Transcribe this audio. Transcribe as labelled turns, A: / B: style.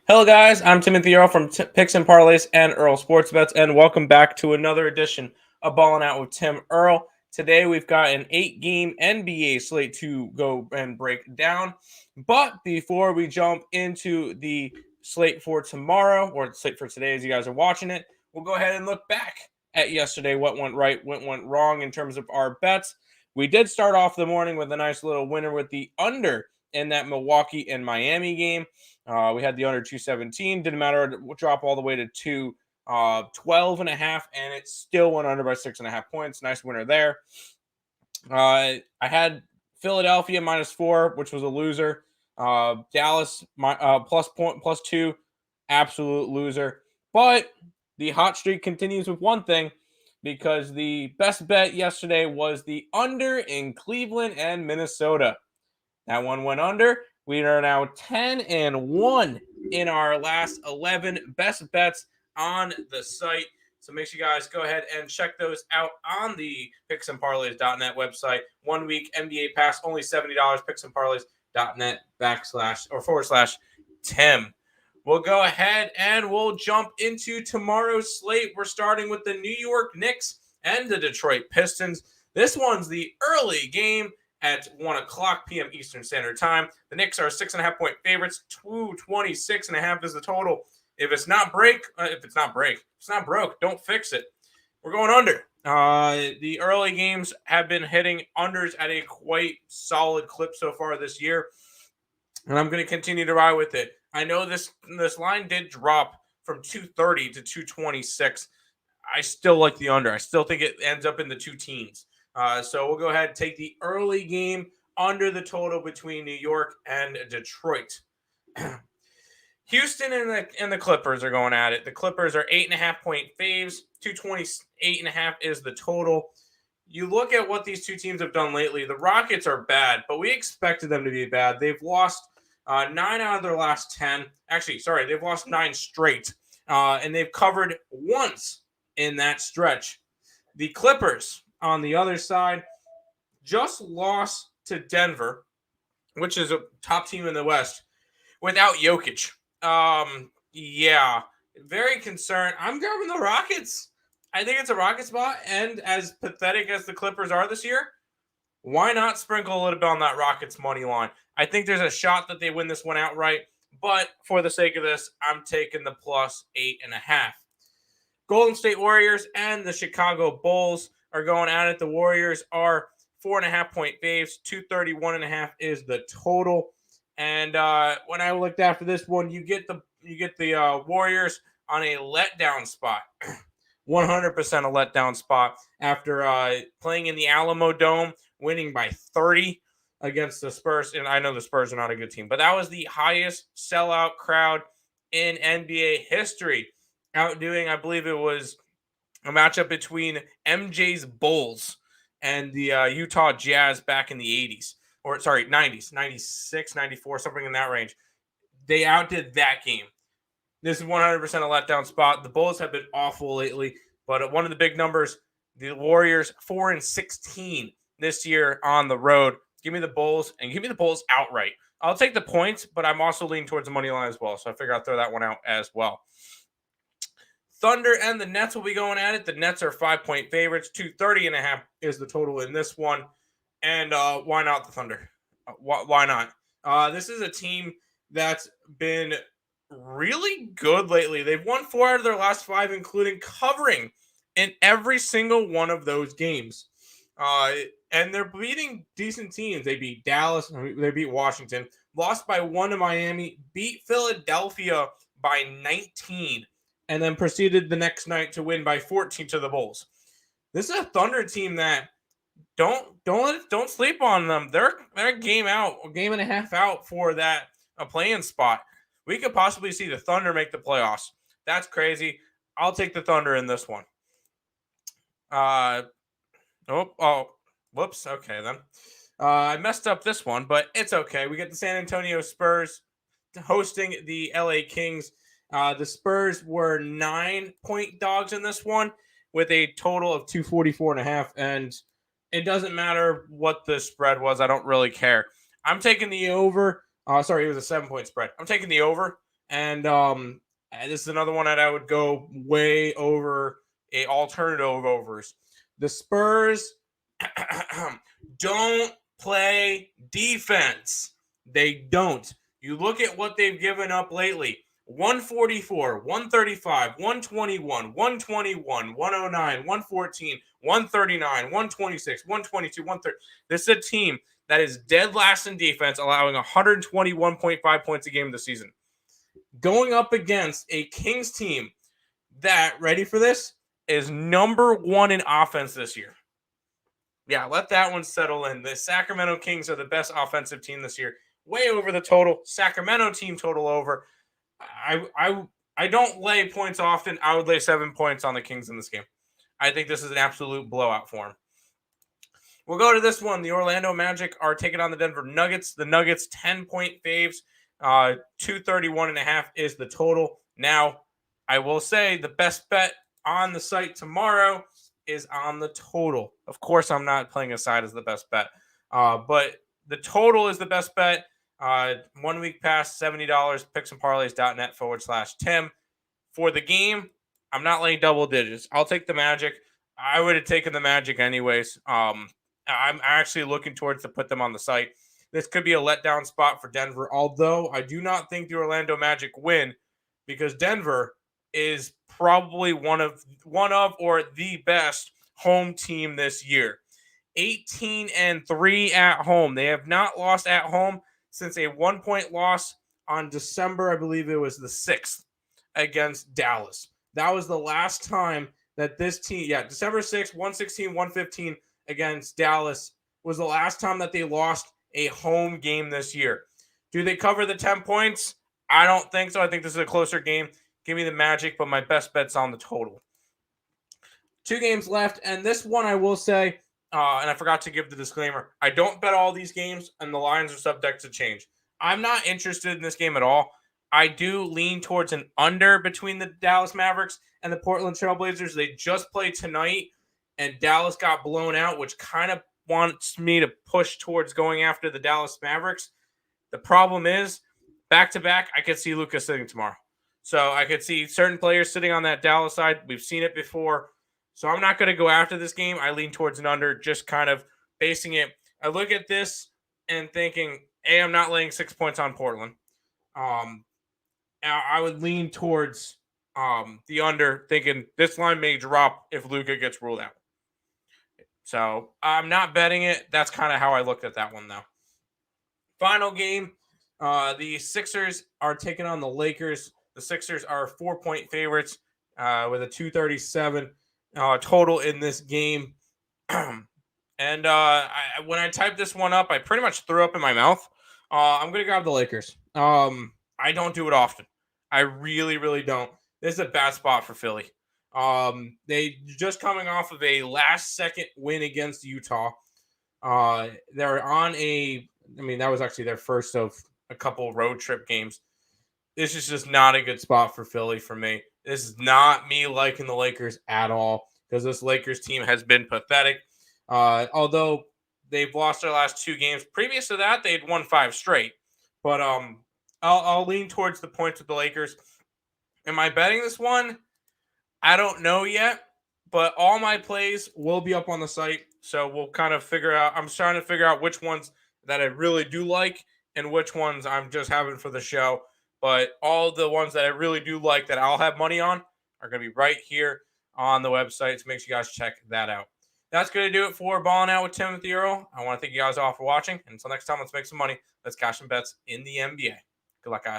A: Hello, guys. I'm Timothy Earle from Picks and Parlays and Earle Sports Bets, and welcome back to another edition of Ballin Out with Tim Earle. Today, we've got an 8-game NBA slate to go and break down. But before we jump into the slate for tomorrow, or slate for today as you guys are watching it, we'll go ahead and look back at yesterday, what went right, what went wrong in terms of our bets. We did start off the morning with a nice little winner with the under in that Milwaukee and Miami game. We had the under 217. Didn't matter. Drop all the way to 212 and a half, and it still went under by 6.5 points. Nice winner there. I had Philadelphia -4, which was a loser. Dallas plus 2, absolute loser. But the hot streak continues with one thing, because the best bet yesterday was the under in Cleveland and Minnesota. That one went under. We are now 10-1 in our last 11 best bets on the site. So make sure you guys go ahead and check those out on the picksandparlays.net website. 1 week NBA pass, only $70. Picksandparlays.net /Tim. We'll go ahead and we'll jump into tomorrow's slate. We're starting with the New York Knicks and the Detroit Pistons. This one's the early game at 1 o'clock p.m. Eastern Standard Time. The Knicks are 6.5-point favorites. 226.5 is the total. If it's not broke, don't fix it. We're going under. The early games have been hitting unders at a quite solid clip so far this year, and I'm going to continue to ride with it. I know this line did drop from 230 to 226. I still like the under. I still think it ends up in the two teens. So we'll go ahead and take the early game under the total between New York and Detroit. Houston and the Clippers are going at it. The Clippers are 8.5-point faves. 228.5 is the total. You look at what these two teams have done lately. The Rockets are bad, but we expected them to be bad. They've lost 9 out of their last 10. Actually, sorry, they've lost 9 straight, and they've covered once in that stretch. The Clippers, on the other side, just lost to Denver, which is a top team in the West, without Jokic. Yeah, very concerned. I'm grabbing the Rockets. I think it's a Rocket spot, and as pathetic as the Clippers are this year, why not sprinkle a little bit on that Rockets money line? I think there's a shot that they win this one outright, but for the sake of this, I'm taking the plus 8.5. Golden State Warriors and the Chicago Bulls are going at it. The Warriors are 4.5-point faves. 231.5 is the total. And when I looked after this one, you get the Warriors on a letdown spot. 100% a letdown spot after playing in the Alamo Dome, winning by 30 against the Spurs. And I know the Spurs are not a good team, but that was the highest sellout crowd in NBA history. Outdoing, I believe it was a matchup between MJ's Bulls and the Utah Jazz back in the 80s. Or, sorry, 90s, 96, 94, something in that range. They outdid that game. This is 100% a letdown spot. The Bulls have been awful lately, but one of the big numbers, the Warriors 4-16 this year on the road. Give me the Bulls, and give me the Bulls outright. I'll take the points, but I'm also leaning towards the money line as well, so I figure I'll throw that one out as well. Thunder and the Nets will be going at it. The Nets are 5-point favorites. 230.5 is the total in this one. And why not the Thunder? Why not? This is a team that's been really good lately. They've won 4 out of their last 5, including covering in every single one of those games. And they're beating decent teams. They beat Dallas. They beat Washington. Lost by 1 to Miami. Beat Philadelphia by 19. And then proceeded the next night to win by 14 to the Bulls. This is a Thunder team that don't sleep on them. They're a game and a half out for that play-in spot. We could possibly see the Thunder make the playoffs. That's crazy. I'll take the Thunder in this one. Whoops. Okay then. I messed up this one, but it's okay. We get the San Antonio Spurs hosting the LA Kings. The Spurs were 9-point dogs in this one with a total of 244.5, and it doesn't matter what the spread was. I don't really care. I'm taking the over. Sorry, it was a 7-point spread. I'm taking the over. And this is another one that I would go way over a alternative overs. The Spurs don't play defense. They don't. You look at what they've given up lately. 144, 135, 121, 121, 109, 114, 139, 126, 122, 130. This is a team that is dead last in defense, allowing 121.5 points a game this season. Going up against a Kings team that, ready for this, is number 1 in offense this year. Yeah, let that one settle in. The Sacramento Kings are the best offensive team this year. Way over the total. Sacramento team total over. I don't lay points often. I would lay 7 points on the Kings in this game. I think this is an absolute blowout for them. We'll go to this one. The Orlando Magic are taking on the Denver Nuggets. The Nuggets 10-point faves. 231.5 is the total. Now, I will say the best bet on the site tomorrow is on the total. Of course, I'm not playing a side as the best bet, but the total is the best bet. 1 week pass, $70, picksandparlays.net/Tim. For the game, I'm not laying double digits. I'll take the Magic. I would have taken the Magic anyways. I'm actually looking towards to put them on the site. This could be a letdown spot for Denver, although I do not think the Orlando Magic win because Denver is probably one of or the best home team this year. 18-3 at home. They have not lost at home since a 1-point loss on December, I believe it was the 6th, against Dallas. That was the last time that this team, December 6th, 116-115 against Dallas was the last time that they lost a home game this year. Do they cover the 10 points? I don't think so. I think this is a closer game. Give me the Magic, but my best bet's on the total. 2 games left, and this one I will say, and I forgot to give the disclaimer, I don't bet all these games, and the lines are subject to change. I'm not interested in this game at all. I do lean towards an under between the Dallas Mavericks and the Portland Trailblazers. They just played tonight, and Dallas got blown out, which kind of wants me to push towards going after the Dallas Mavericks. The problem is, back-to-back, I could see Luka sitting tomorrow. So I could see certain players sitting on that Dallas side. We've seen it before. So I'm not going to go after this game. I lean towards an under, just kind of basing it. I look at this and thinking, I'm not laying 6 points on Portland. I would lean towards the under, thinking this line may drop if Luka gets ruled out. So I'm not betting it. That's kind of how I looked at that one, though. Final game, the Sixers are taking on the Lakers. The Sixers are 4-point favorites with a 237 total in this game. And when I typed this one up, I pretty much threw up in my mouth. I'm going to grab the Lakers. I don't do it often. I really, really don't. This is a bad spot for Philly. They just coming off of a last-second win against Utah. They're on that was actually their first of a couple road trip games. This is just not a good spot for Philly for me. This is not me liking the Lakers at all because this Lakers team has been pathetic. Although they've lost their last 2 games. Previous to that, they'd won 5 straight. But I'll lean towards the points with the Lakers. Am I betting this one? I don't know yet, but all my plays will be up on the site. So we'll kind of figure out. I'm trying to figure out which ones that I really do like and which ones I'm just having for the show. But all the ones that I really do like that I'll have money on are going to be right here on the website. So make sure you guys check that out. That's going to do it for Ballin' Out with Timothy Earle. I want to thank you guys all for watching. And until next time, let's make some money. Let's cash some bets in the NBA. Good luck, guys.